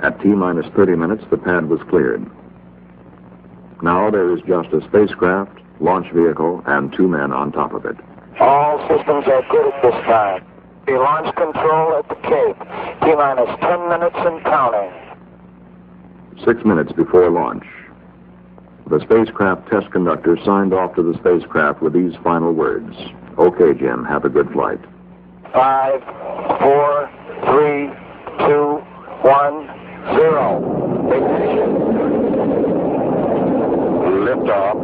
At T-minus 30 minutes, the pad was cleared. Now there is just a spacecraft, launch vehicle, and 2 men on top of it. All systems are good at this time. The launch control at the Cape. T-minus 10 minutes and counting. 6 minutes before launch, the spacecraft test conductor signed off to the spacecraft with these final words. "Okay, Jim, have a good flight." 5, 4, 3, 2, 1, 0. Ignition. Liftoff.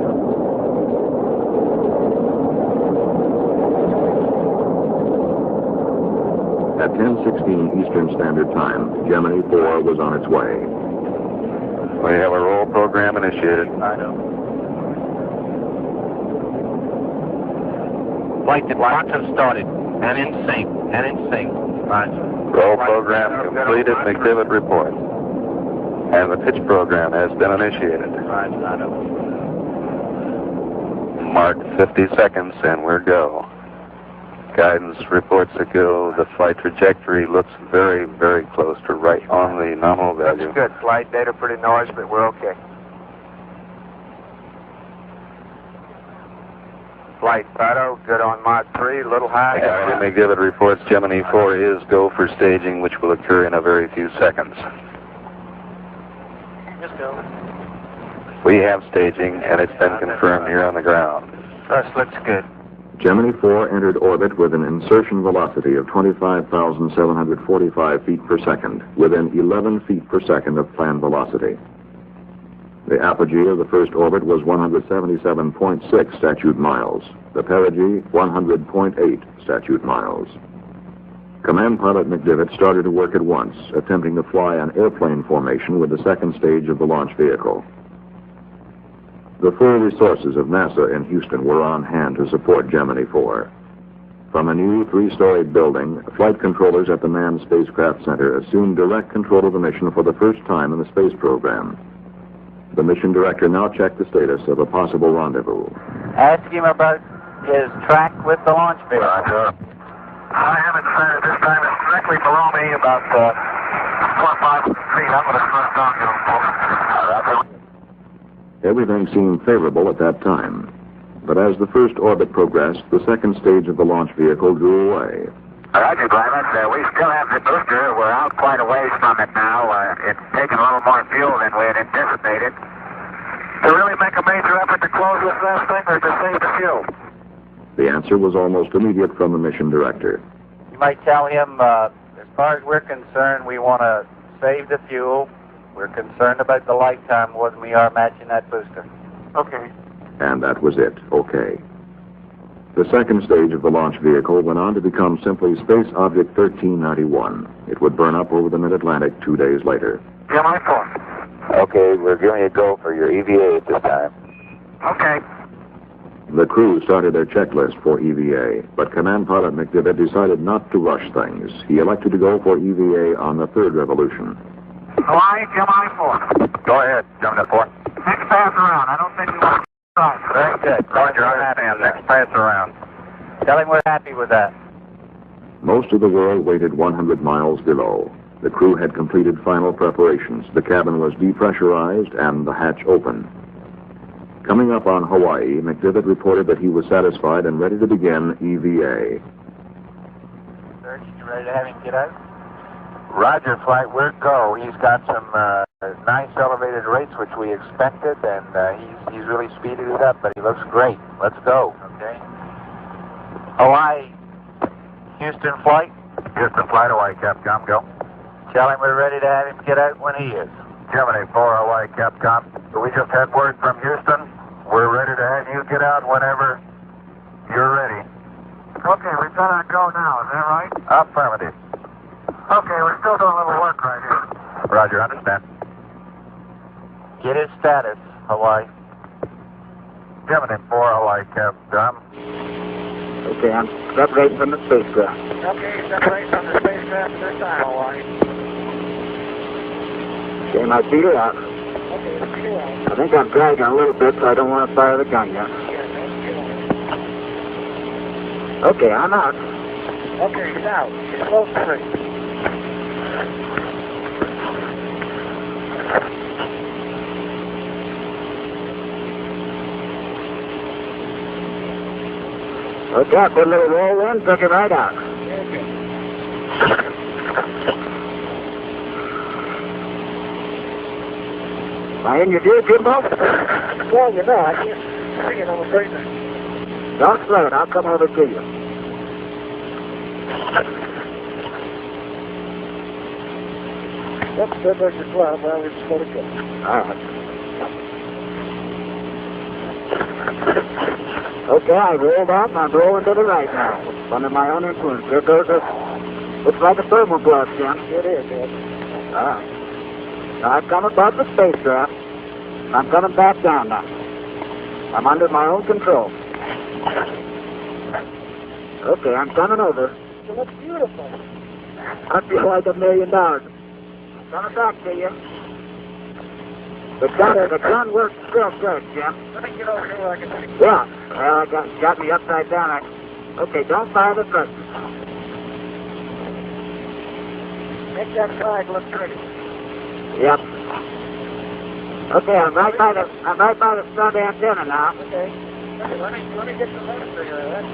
At 10:16 Eastern Standard Time, Gemini 4 was on its way. We have a roll program initiated. I know. Flight departure started. And in sync. Roger. Roll program completed. McDivitt report. And the pitch program has been initiated. Roger. I know. Mark 50 seconds and we're go. Guidance reports a go. The flight trajectory looks very, very close to right on the nominal value. That's good. Flight data pretty noisy, but we're okay. Flight Fido, good on Mach 3, a little high. McDivitt reports Gemini 4 is go for staging, which will occur in a very few seconds. Just go. We have staging, and it's been confirmed here on the ground. First looks good. Gemini 4 entered orbit with an insertion velocity of 25,745 feet per second, within 11 feet per second of planned velocity. The apogee of the first orbit was 177.6 statute miles. The perigee, 100.8 statute miles. Command pilot McDivitt started to work at once, attempting to fly an airplane formation with the second stage of the launch vehicle. The full resources of NASA in Houston were on hand to support Gemini 4. From a new 3-story building, flight controllers at the Manned Spacecraft Center assumed direct control of the mission for the first time in the space program. The mission director now checked the status of a possible rendezvous. Ask him about his track with the launch vehicle. Roger. I haven't set it this time. It's directly below me, about 4 or 5 feet. I'm going to thrust on to him. Everything seemed favorable at that time. But as the first orbit progressed, the second stage of the launch vehicle drew away. Roger, Glavin. We still have the booster. We're out quite a ways from it now. It's taken a little more fuel than we had anticipated. To really make a major effort to close this last thing or to save the fuel? The answer was almost immediate from the mission director. You might tell him, as far as we're concerned, we want to save the fuel. We're concerned about the lifetime more than we are matching that booster. Okay. And that was it. Okay. The second stage of the launch vehicle went on to become simply Space Object 1391. It would burn up over the mid-Atlantic 2 days later. Gemini 4. Okay, we're giving you a go for your EVA at this time. Okay. The crew started their checklist for EVA, but Command Pilot McDivitt decided not to rush things. He elected to go for EVA on the third revolution. Hawaii, Gemini 4. Go ahead, Gemini 4. Next pass around. I don't think we want to try. Very good. Roger, I'm happy on next pass around. Tell him we're happy with that. Most of the world waited 100 miles below. The crew had completed final preparations. The cabin was depressurized and the hatch open. Coming up on Hawaii, McDivitt reported that he was satisfied and ready to begin EVA. Sir, you ready to have him get out? Roger, flight, we're go. He's got some nice elevated rates, which we expected, and he's really speeded it up, but he looks great. Let's go. Okay. Hawaii, Houston flight. Houston flight, Hawaii, Capcom, go. Tell him we're ready to have him get out when he is. Gemini 4, Hawaii, Capcom. We just had word from Houston. We're ready to have you get out whenever you're ready. Okay, we've got our go now. Is that right? Affirmative. Okay, we're still doing a little work right here. Roger, understand. Get his status, Hawaii. Gemini 4, Hawaii, Capcom. Okay, I'm separating from the spacecraft. Okay, separate from the spacecraft at this time, Hawaii. Okay, my feet are out. Okay, let's go out. I think I'm dragging a little bit, so I don't want to fire the gun yet. Yes, that's good. Okay, I'm out. Okay, now, it's close to free. Okay, I put a little roll in, took it right out. Am I in your view, Jimbo? Well, you know, I can't see it on the screen. Don't slow it, I'll come over to you. Yep, there goes your glove. Well, we just let it go. All right. Okay, I rolled up, I'm rolling to the right now. Under my own influence. There goes a... Looks like a thermal glove, Jim. It is, Ed. All right. Now I've come above the spacecraft. I'm coming back down now. I'm under my own control. Okay, I'm coming over. It looks beautiful. I feel like $1 million. Coming back to you. The gun works real good, Jim. Let me get over here where I can see. Yeah. Well, I got me upside down. Okay, don't fire the thrusters. Make that flag look pretty. Yep. Okay, I'm right by the front antenna now. Okay. Let me get some minutes figure of that.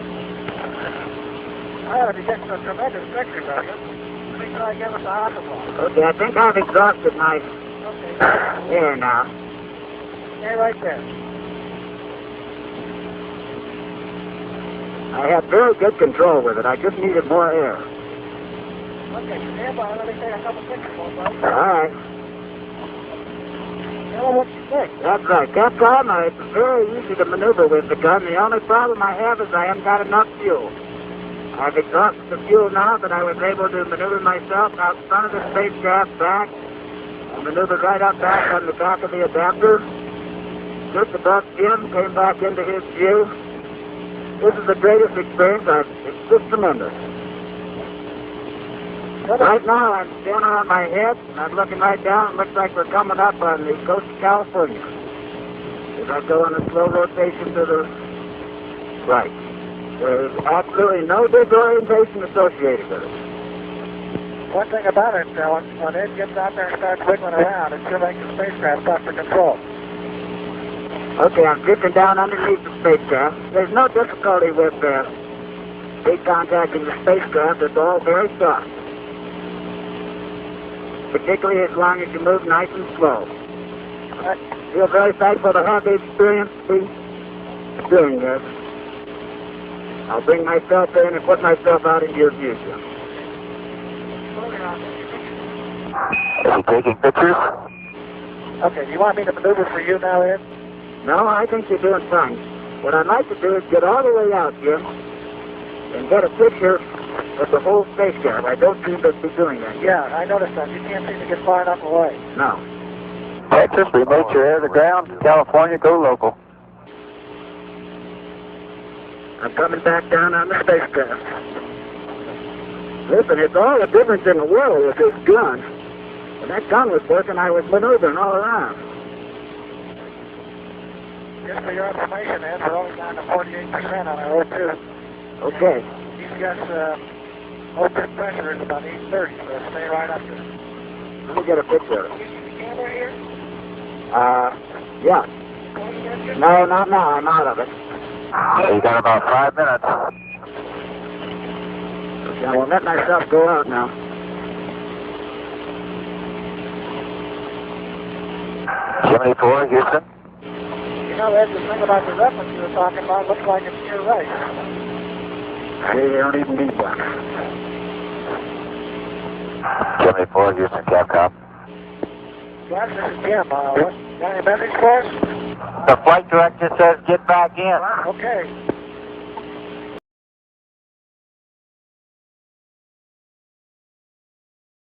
I ought to be getting some tremendous pictures of you. Let me try to give us a hot. Okay, I think I've exhausted my Okay. air now. Stay right there. I have very good control with it. I just needed more air. Okay, stand by. Let me take a couple pictures for you, bud. All right. Tell them what you think. That's right. Capcom, it's very easy to maneuver with the gun. The only problem I have is I haven't got enough fuel. I've exhausted the fuel now, but I was able to maneuver myself out front of the spacecraft back. I maneuvered right up back on the back of the adapter. Just above Jim, came back into his view. This is the greatest experience. It's just tremendous. Right now, I'm standing on my head, and I'm looking right down. It looks like we're coming up on the coast of California. As I go on a slow rotation to the right. There's absolutely no disorientation associated with it. One thing about it, when Ed gets out there and starts wiggling around, it sure makes the spacecraft tough to control. Okay, I'm drifting down underneath the spacecraft. There's no difficulty with contacting the spacecraft. It's all very soft. Particularly as long as you move nice and slow. I feel very thankful to have the experience to be doing this. I'll bring myself in and put myself out into your view. Is he taking pictures? Okay, do you want me to maneuver for you now, Ed? No, I think you're doing fine. What I'd like to do is get all the way out, Jim, and get a picture of the whole spacecraft. I don't seem to be doing that. Yeah, I noticed that. You can't seem to get far enough away. No. Texas, remote your air to ground. California, go local. I'm coming back down on the spacecraft. Listen, it's all the difference in the world with this gun. When that gun was working, I was maneuvering all around. Just for your information, Ed, we're only down to 48% on our O2. Okay. He's got O2 pressure is about 830, so stay right up there. Let me get a picture of it. You see the camera here? Yeah. No, not now. I'm out of it. You got about 5 minutes. Okay, I will let myself go out now. Gemini 4, Houston. You know, Ed, the thing about the reference you were talking about looks like it's to your right. Hey, you don't even need one. Gemini 4, Houston, Capcom. Yes, this is Jim. What, got any message for us? The flight director says get back in. Okay.